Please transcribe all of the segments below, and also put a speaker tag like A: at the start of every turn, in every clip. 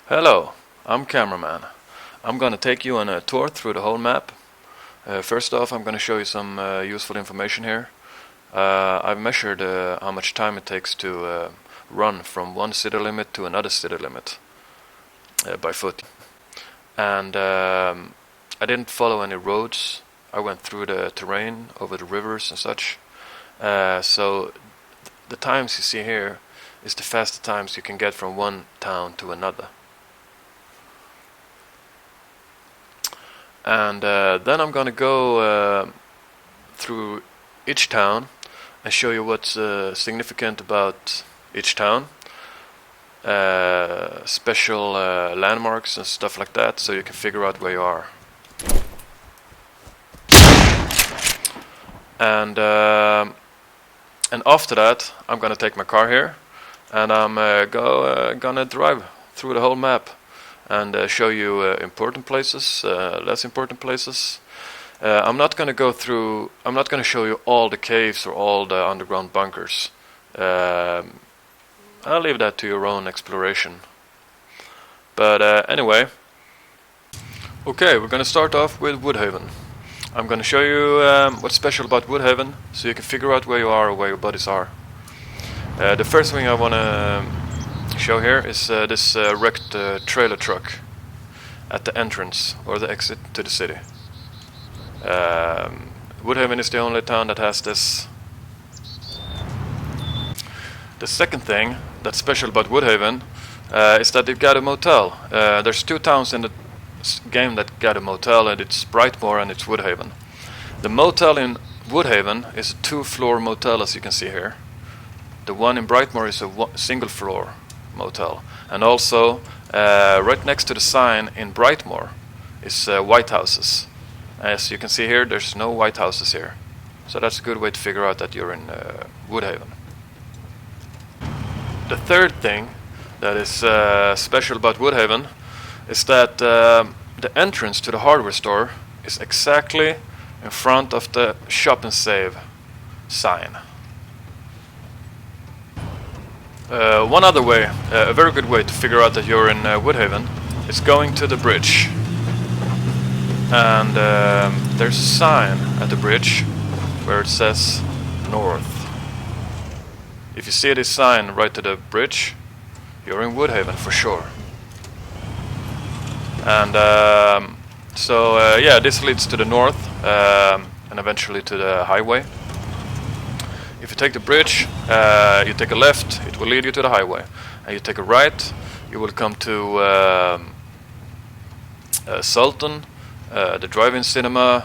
A: Hello, I'm Cameraman. I'm gonna take you on a tour through the whole map. First off, I'm gonna show you some useful information here. I've measured how much time it takes to run from one city limit to another city limit by foot. And I didn't follow any roads. I went through the terrain, over the rivers and such. So the times you see here is the fastest times you can get from one town to another. And then I'm gonna go through each town and show you what's significant about each town, special landmarks and stuff like that, so you can figure out where you are. And after that, I'm gonna take my car here, and I'm gonna drive through the whole map and show you important places, less important places. I'm not going to show you all the caves or all the underground bunkers. I'll leave that to your own exploration. But anyway, okay, we're going to start off with Woodhaven. I'm going to show you what's special about Woodhaven, so you can figure out where you are or where your buddies are. The first thing I want to show here is this wrecked trailer truck at the entrance or the exit to the city. Woodhaven is the only town that has this. The second thing that's special about Woodhaven is that they've got a motel. There's two towns in the game that got a motel, and it's Brightmore and it's Woodhaven. The motel in Woodhaven is a two-floor motel, as you can see here. The one in Brightmore is a single-floor motel, and also right next to the sign in Brightmore is White Houses. As you can see here, there's no White Houses here, so that's a good way to figure out that you're in Woodhaven. The third thing that is special about Woodhaven is that the entrance to the hardware store is exactly in front of the Shop and Save sign. One other way, a very good way to figure out that you're in Woodhaven, is going to the bridge. And there's a sign at the bridge where it says North. If you see this sign right to the bridge, you're in Woodhaven for sure. And yeah, this leads to the north and eventually to the highway. If you take the bridge, you take a left, it will lead you to the highway. And you take a right, you will come to Sulton, the drive-in cinema,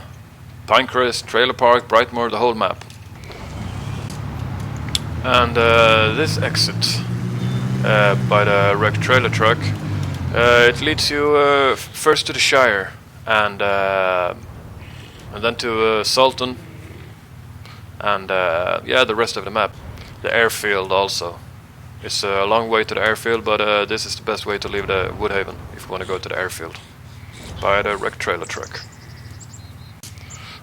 A: Crest, trailer park, Brightmore, the whole map. And this exit by the wrecked trailer truck, it leads you first to the Shire and then to Sulton. And yeah, the rest of the map. The Airfield also. It's a long way to the Airfield, but this is the best way to leave the Woodhaven if you want to go to the Airfield. By the wrecked trailer truck.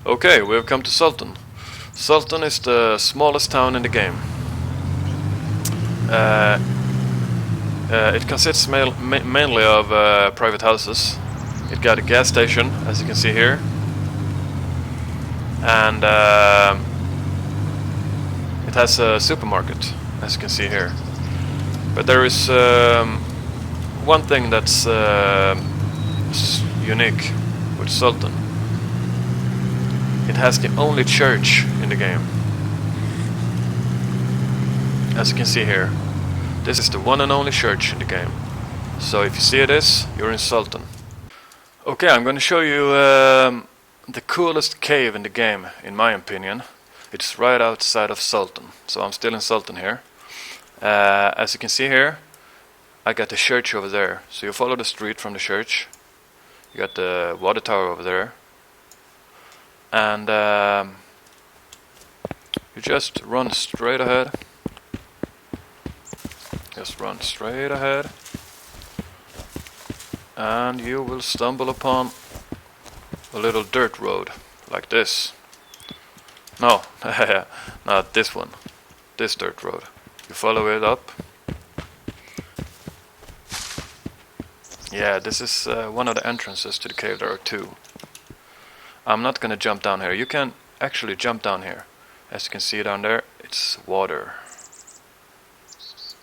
A: Okay, we have come to Sulton. Sulton is the smallest town in the game. It consists mainly of private houses. It got a gas station, as you can see here. And it has a supermarket, as you can see here. But there is one thing that's unique with Sulton. It has the only church in the game. As you can see here, this is the one and only church in the game. So if you see this, you're in Sulton. Okay, I'm going to show you the coolest cave in the game, in my opinion. It's right outside of Sulton, so I'm still in Sulton here. As you can see here, I got the church over there. So you follow the street from the church. You got the water tower over there. And you just run straight ahead. Just run straight ahead. And you will stumble upon a little dirt road, like this. No, not this one. This dirt road. You follow it up. Yeah, this is one of the entrances to the cave. There are two. I'm not gonna jump down here. You can actually jump down here. As you can see down there, it's water.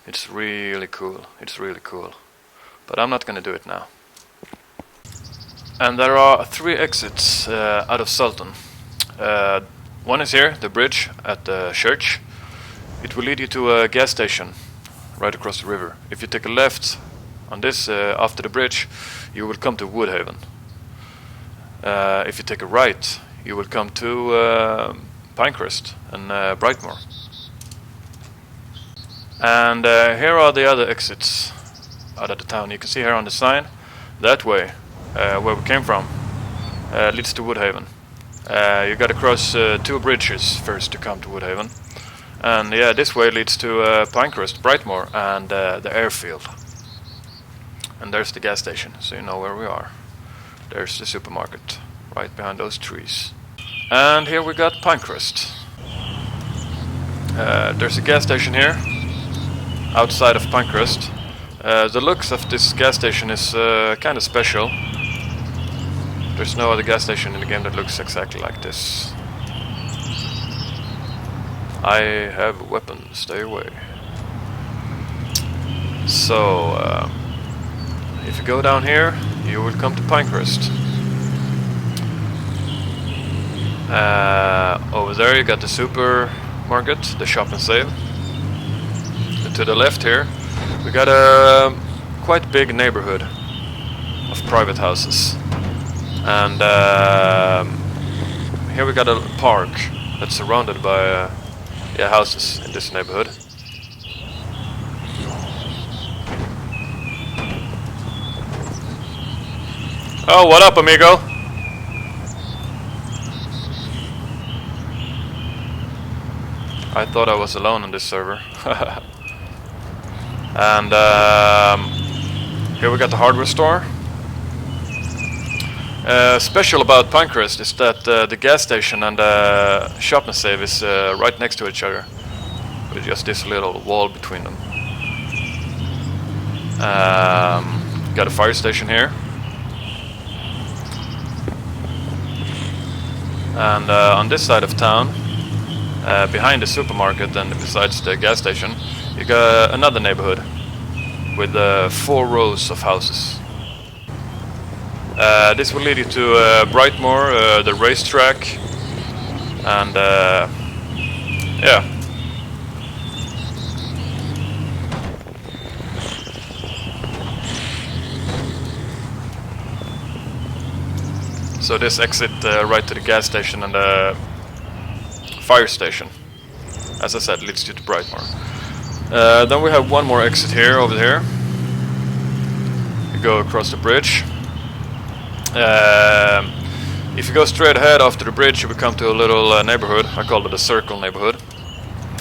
A: It's really cool. It's really cool. But I'm not gonna do it now. And there are 3 exits out of Sulton. One is here, the bridge at the church. It will lead you to a gas station right across the river. If you take a left on this after the bridge, you will come to Woodhaven. If you take a right, you will come to Crest and Brightmore. And here are the other exits out of the town. You can see here on the sign, that way, where we came from, leads to Woodhaven. You gotta cross 2 bridges first to come to Woodhaven. And yeah, this way leads to Crest, Brightmore, and the Airfield. And there's the gas station, so you know where we are. There's the supermarket, right behind those trees. And here we got Crest. There's a gas station here, outside of Crest. The looks of this gas station is kind of special. There's no other gas station in the game that looks exactly like this. I have a weapon, stay away. So, if you go down here, you will come to Crest. Over there you got the supermarket, the shop and save. And to the left here, we got a quite big neighborhood of private houses. And here we got a park that's surrounded by houses in this neighborhood. Oh, what up, amigo? I thought I was alone on this server. And here we got the hardware store. Special about Crest is that the gas station and the shop and save is right next to each other, with just this little wall between them. Got a fire station here, and on this side of town, behind the supermarket and besides the gas station, you got another neighborhood with 4 rows of houses. This will lead you to Brightmore, the racetrack, and yeah. So this exit right to the gas station and the fire station, as I said, leads you to Brightmore. Then we have one more exit here, over here. You go across the bridge. If you go straight ahead after the bridge, you will come to a little neighborhood. I call it a circle neighborhood.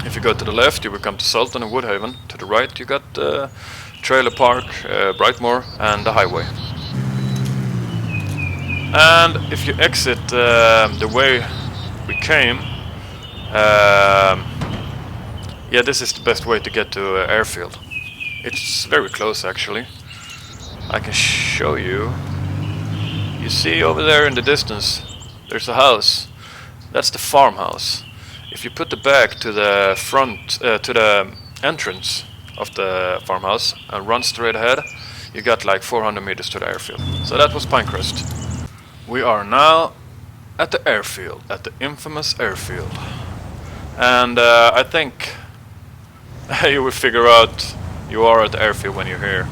A: If you go to the left, you will come to Sulton and Woodhaven. To the right, you got Trailer Park, Brightmore, and the highway. And if you exit the way we came, yeah, this is the best way to get to Airfield. It's very close, actually. I can show you. You see over there in the distance, there's a house. That's the farmhouse. If you put the back to the front, to the entrance of the farmhouse and run straight ahead, you got like 400 meters to the airfield. So that was Crest. We are now at the airfield, at the infamous airfield. And I think you will figure out you are at the airfield when you're here,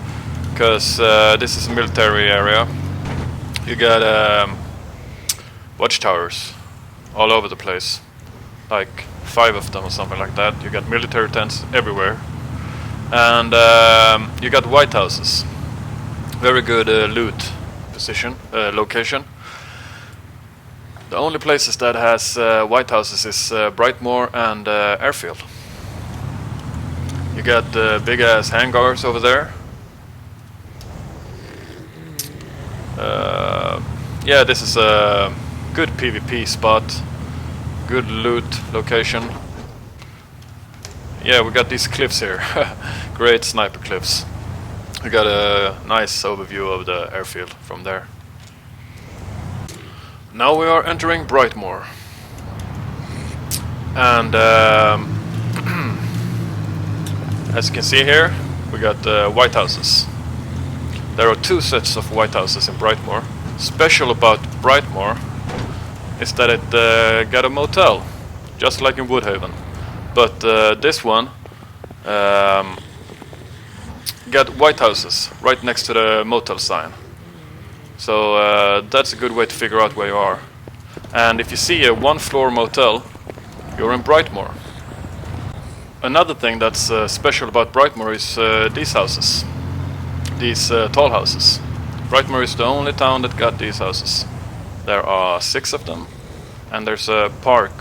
A: because this is a military area. You got watchtowers all over the place, like 5 of them or something like that. You got military tents everywhere, and you got white houses. Very good loot location. The only places that has white houses is Brightmore and Airfield. You got big ass hangars over there. Yeah, this is a good PvP spot, good loot location. Yeah, we got these cliffs here, great sniper cliffs. I got a nice overview of the airfield from there. Now we are entering Brightmore. And as you can see here, we got White Houses. There are two sets of White Houses in Brightmore. Special about Brightmore is that it got a motel, just like in Woodhaven. But this one got White Houses right next to the motel sign. So that's a good way to figure out where you are. And if you see a one-floor motel, you're in Brightmore. Another thing that's special about Brightmore is these houses. These tall houses. Brightmore is the only town that got these houses. There are 6 of them, and there's a park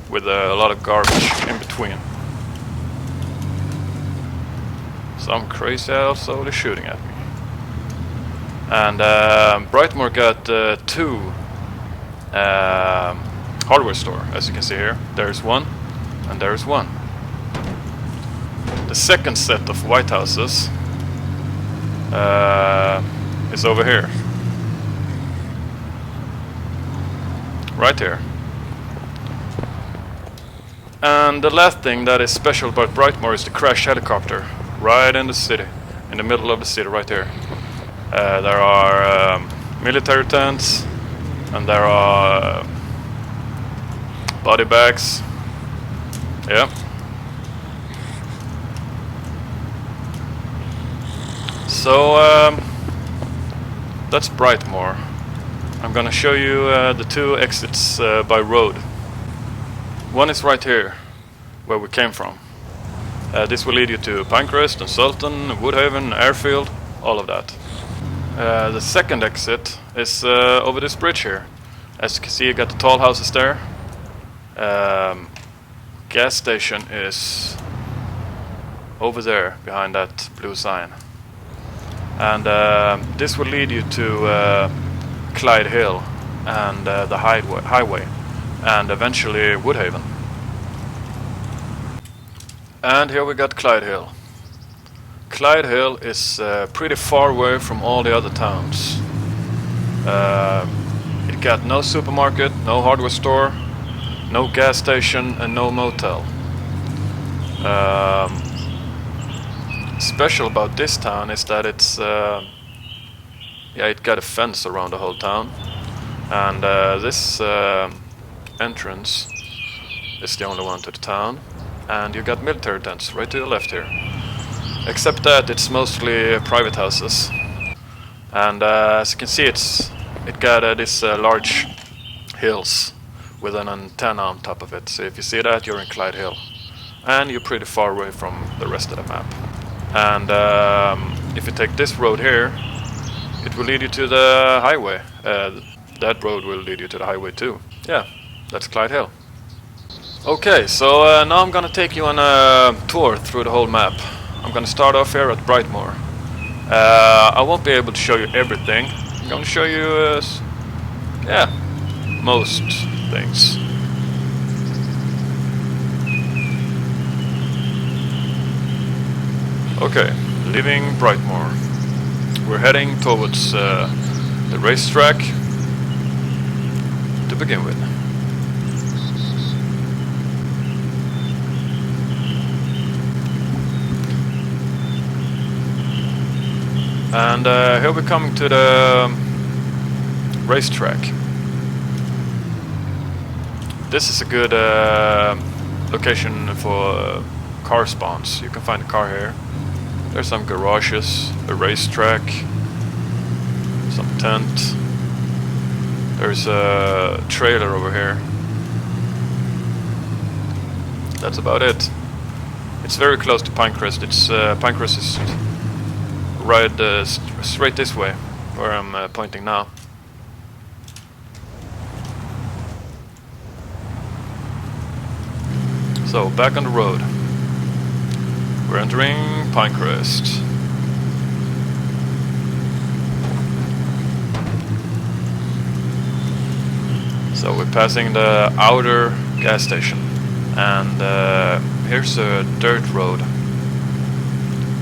A: with a lot of garbage in between. Some crazy asshole is shooting at me. And Brightmore got 2 hardware store, as you can see here. There's one, and there's one. The second set of White Houses is over here. Right here. And the last thing that is special about Brightmore is the crash helicopter. Right in the city. In the middle of the city, right here. There are military tents. And there are body bags. Yeah. So that's Brightmore. I'm gonna show you the 2 exits by road. One is right here, where we came from. This will lead you to Crest and Sulton, Woodhaven, Airfield, all of that. The second exit is over this bridge here. As you can see, you got the tall houses there. Gas station is over there behind that blue sign. And this will lead you to Clyde Hill and the highway, and eventually Woodhaven. And here we got Clyde Hill. Clyde Hill is pretty far away from all the other towns. It got no supermarket, no hardware store, no gas station, and no motel. Special about this town is that it's it got a fence around the whole town, and this entrance is the only one to the town, and you got military tents right to your left here. Except that it's mostly private houses, and as you can see, it got these large hills with an antenna on top of it. So if you see that, you're in Clyde Hill, and you're pretty far away from the rest of the map. And if you take this road here, it will lead you to the highway. That road will lead you to the highway too. Yeah, that's Clyde Hill. Okay, so now I'm gonna take you on a tour through the whole map. I'm gonna start off here at Brightmore. I won't be able to show you everything. I'm gonna show you, most things. Okay, leaving Brightmore. We're heading towards the racetrack to begin with. And here we're coming to the racetrack. This is a good location for car spawns. You can find a car here. There's some garages, a racetrack, some tent. There's a trailer over here. That's about it. It's very close to Pinecrest. Pinecrest is right straight this way, where I'm pointing now. So back on the road. We're entering Pinecrest. So we're passing the outer gas station, and here's a dirt road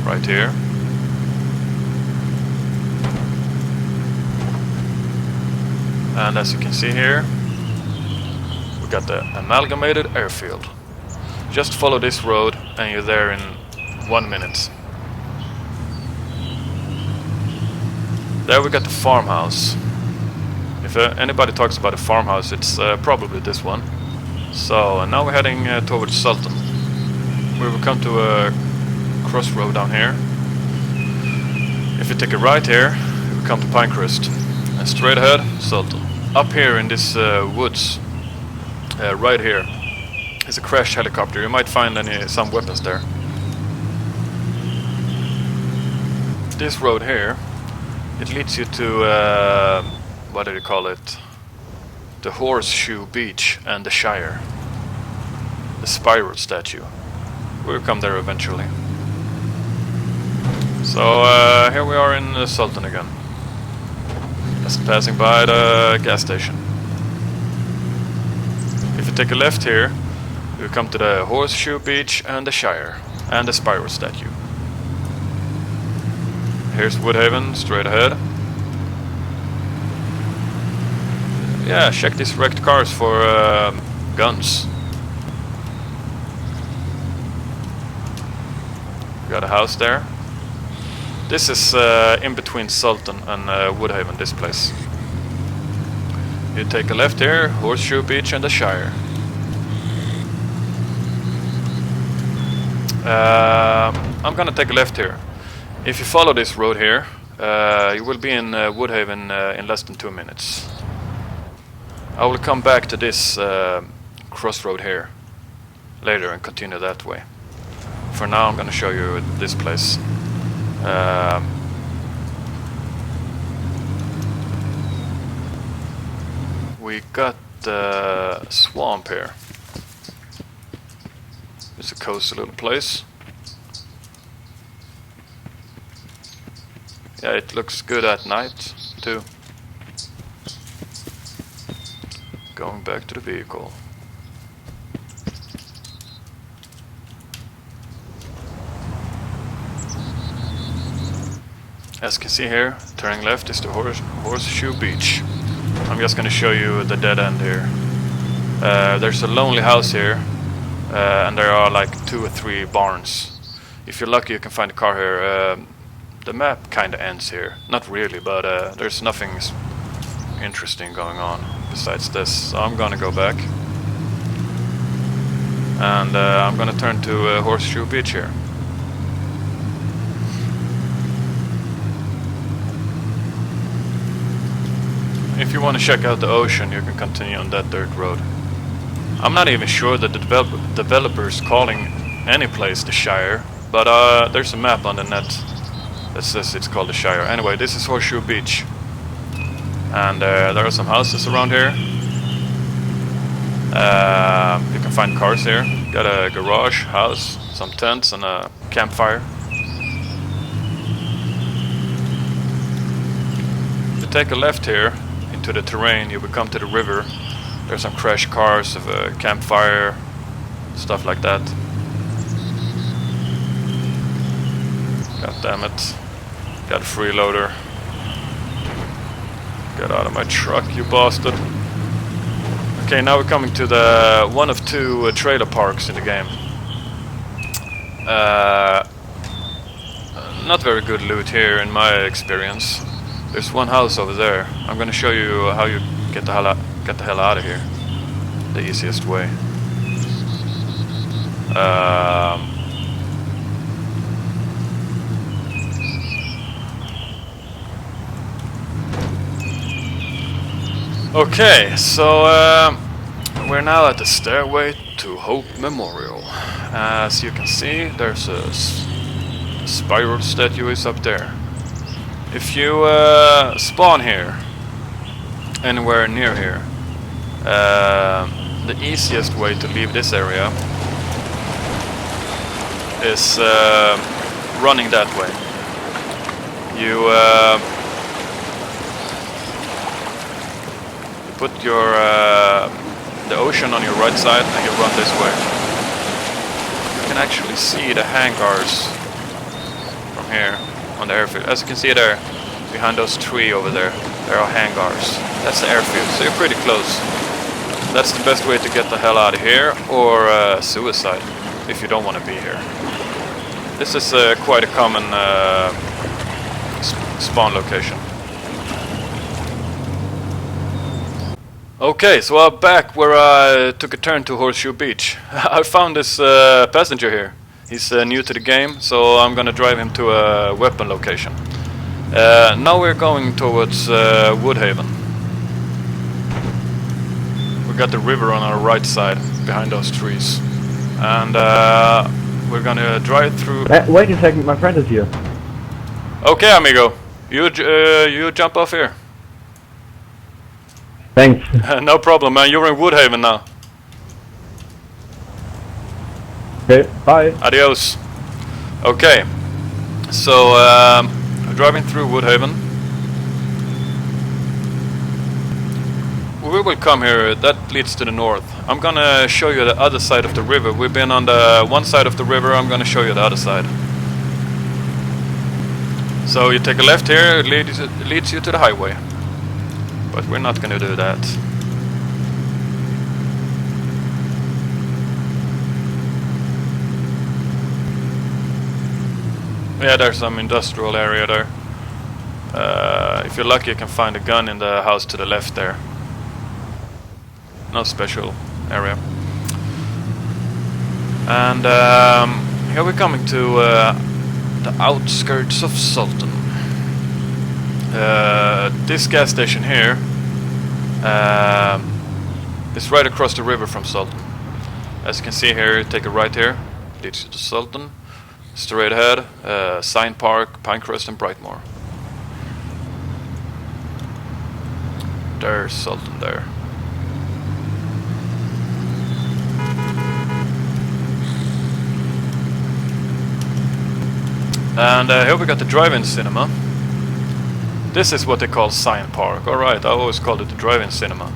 A: right here. And as you can see here, we got the amalgamated airfield. Just follow this road and you're there in 1 minute. There we got the farmhouse. If anybody talks about a farmhouse, it's probably this one. So now we're heading towards Sulton. We will come to a crossroad down here. If you take a right here, we come to Crest. And straight ahead, Sulton. Up here in this woods, right here, is a crashed helicopter. You might find some weapons there. This road here, it leads you to, what do you call it? The Horseshoe Beach and the Shire. The spiral statue. We'll come there eventually. So here we are in Sulton again. Just passing by the gas station. If you take a left here, you come to the Horseshoe Beach and the Shire and the spiral statue. Here's Woodhaven, straight ahead. Yeah, check these wrecked cars for guns. Got a house there. This is in between Sulton and Woodhaven, this place. You take a left here, Horseshoe Beach and the Shire. I'm gonna take a left here. If you follow this road here, you will be in Woodhaven in less than 2 minutes. I will come back to this crossroad here later and continue that way. For now I'm gonna show you this place. We got the swamp here. It's a cozy little place. Yeah, it looks good at night too. Going back to the vehicle. As you can see here, turning left is the Horseshoe Beach. I'm just going to show you the dead end here. There's a lonely house here, and there are like 2 or 3 barns. If you're lucky, you can find a car here. The map kind of ends here. Not really, but there's nothing interesting going on besides this. So I'm going to go back. And I'm going to turn to Horseshoe Beach here. If you want to check out the ocean, you can continue on that dirt road. I'm not even sure that the developer is calling any place the Shire, but there's a map on the net that says it's called the Shire. Anyway, this is Horseshoe Beach. And there are some houses around here. You can find cars here. Got a garage, house, some tents and a campfire. If you take a left here into the terrain, you will come to the river. There's some crashed cars of a campfire, stuff like that. God damn it. Got a freeloader. Get out of my truck, you bastard. Okay, now we're coming to the one of 2 trailer parks in the game. Not very good loot here in my experience. There's one house over there. I'm gonna show you how you get the hell out of here. The easiest way. Okay, so we're now at the stairway to Hope Memorial. As you can see, there's a spiral statue is up there. If you spawn here, anywhere near here, the easiest way to leave this area is running that way. You put your the ocean on your right side and you run this way. You can actually see the hangars from here on the airfield. As you can see there, behind those trees over there. There are hangars. That's the airfield, so you're pretty close. That's the best way to get the hell out of here, or suicide, if you don't want to be here. This is quite a common spawn location. Okay, so I'm back where I took a turn to Horseshoe Beach. I found this passenger here. He's new to the game, so I'm gonna drive him to a weapon location. Now we're going towards Woodhaven. We got the river on our right side, behind those trees. And we're gonna drive through...
B: Wait a second, my friend is here.
A: Okay, amigo. You jump off here.
B: Thanks.
A: No problem, man. You're in Woodhaven now.
B: Okay, bye.
A: Adios. Okay. So, driving through Woodhaven. We will come here. That leads to the north. I'm gonna show you the other side of the river. We've been on the one side of the river. I'm gonna show you the other side. So you take a left here. It leads you to the highway. But we're not gonna do that. Yeah, there's some industrial area there. If you're lucky, you can find a gun in the house to the left there. No special area. And here we're coming to the outskirts of Sulton. This gas station here is right across the river from Sulton. As you can see here, take a right here, leads you to Sulton. Straight ahead, Sign Park, Crest and Brightmore. There's Sulton there. And here we got the drive-in cinema. This is what they call Sign Park. Alright, I always called it the drive-in cinema.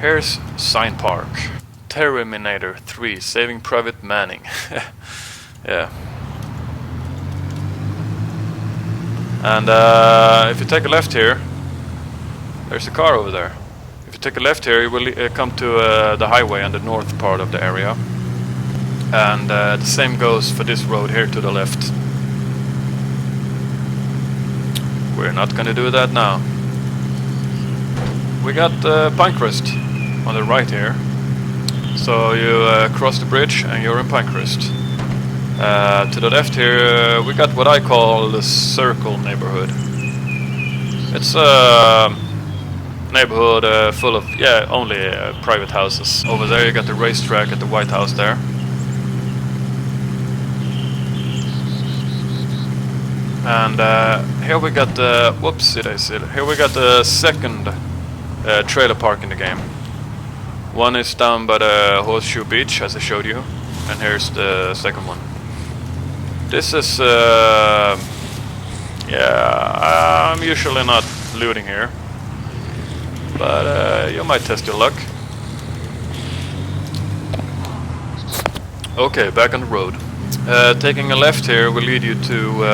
A: Here's Sign Park. Terminator 3, Saving Private Manning. Yeah. And if you take a left here, there's a car over there. If you take a left here, you will come to the highway on the north part of the area. And the same goes for this road here to the left. We're not gonna do that now. We got Crest on the right here. So you cross the bridge and you're in Crest. To the left here, we got what I call the Circle neighborhood. It's a neighborhood full of, only private houses. Over there you got the racetrack at the White House there. And here we got the, here we got the second trailer park in the game. One is down by the Horseshoe Beach, as I showed you, and here's the second one. This is, I'm usually not looting here, but you might test your luck. Okay, back on the road. Taking a left here will lead you to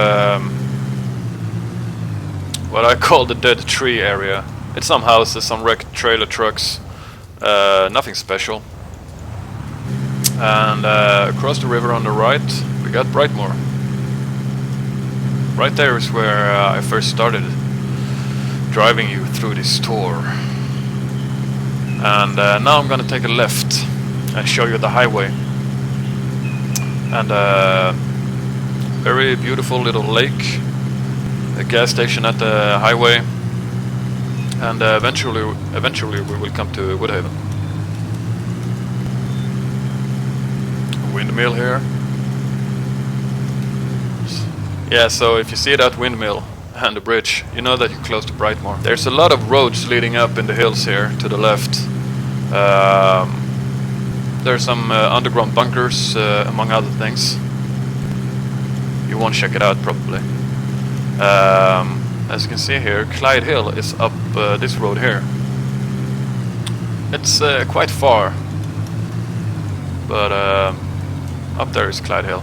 A: what I call the dead tree area. It's some houses, some wrecked trailer trucks, nothing special. And across the river on the right, we got Brightmore. Right there is where I first started driving you through this tour. And now I'm gonna take a left and show you the highway. And very beautiful little lake, a gas station at the highway, and eventually we will come to Woodhaven. A windmill here. Yeah, so if you see that windmill and the bridge, you know that you're close to Brightmore. There's a lot of roads leading up in the hills here to the left. There's some underground bunkers, among other things. You won't check it out probably. As you can see here, Clyde Hill is up this road here. It's quite far, but up there is Clyde Hill.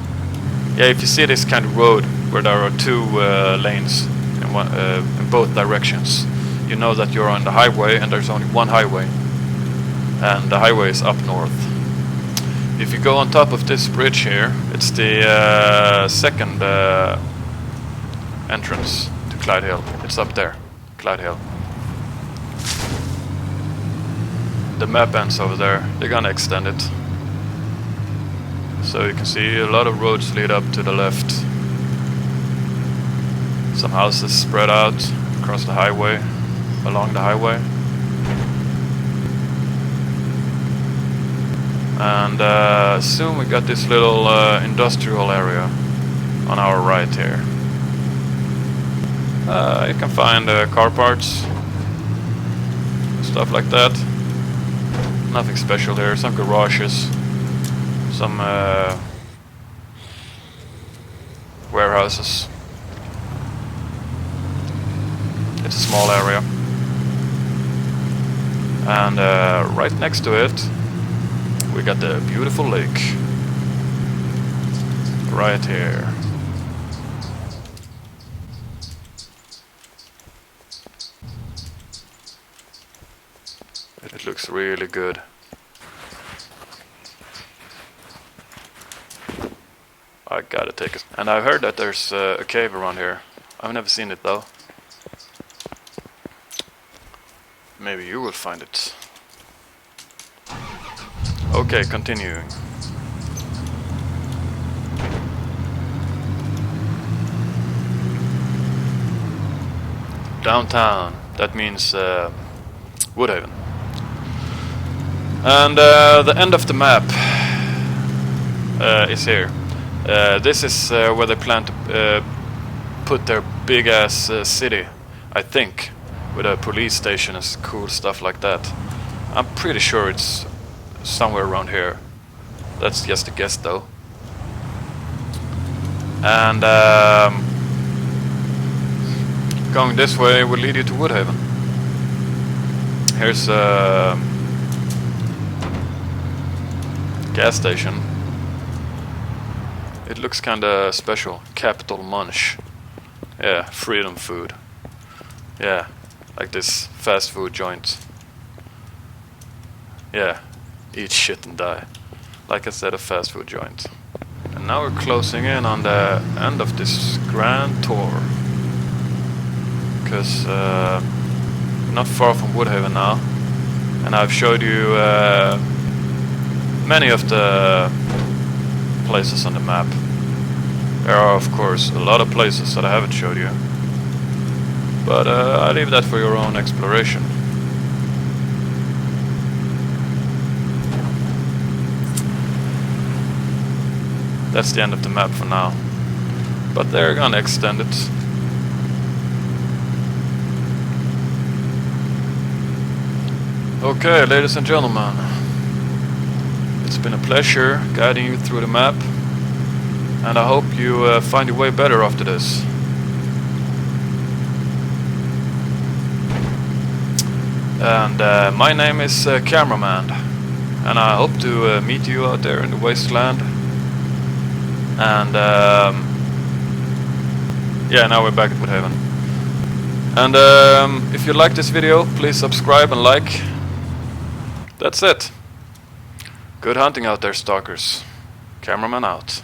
A: Yeah, if you see this kind of road where there are two lanes in both directions, you know that you're on the highway, and there's only one highway, and the highway is up north. If you go on top of this bridge here, it's the second entrance to Clyde Hill. It's up there, Clyde Hill. The map ends over there. They're gonna extend it. So you can see a lot of roads lead up to the left. Some houses spread out across the highway, along the highway. And soon we got this little industrial area on our right here. You can find car parts, stuff like that. Nothing special here. Some garages, some warehouses. It's a small area. And right next to it we got the beautiful lake. Right here. It looks really good. I gotta take it. And I've heard that there's a cave around here. I've never seen it though. Maybe you will find it. Okay, continuing. Downtown. That means Woodhaven. And the end of the map is here. This is where they plan to put their big ass city, I think, with a police station and cool stuff like that. I'm pretty sure it's somewhere around here. That's just a guess though. And going this way will lead you to Woodhaven. Here's a gas station. It looks kinda special. Capital Munch. Yeah, freedom food. Yeah, like this fast food joint. Yeah, eat shit and die. Like I said, a fast food joint. And now we're closing in on the end of this grand tour. Because not far from Woodhaven now. And I've showed you many of the places on the map. There are of course a lot of places that I haven't showed you. But I leave that for your own exploration. That's the end of the map for now. But they're gonna extend it. Okay, ladies and gentlemen. It's been a pleasure guiding you through the map. And I hope you find your way better after this. And my name is Cameraman. And I hope to meet you out there in the wasteland. And yeah, now we're back at Woodhaven. And if you like this video, please subscribe and like. That's it. Good hunting out there, stalkers. Cameraman out.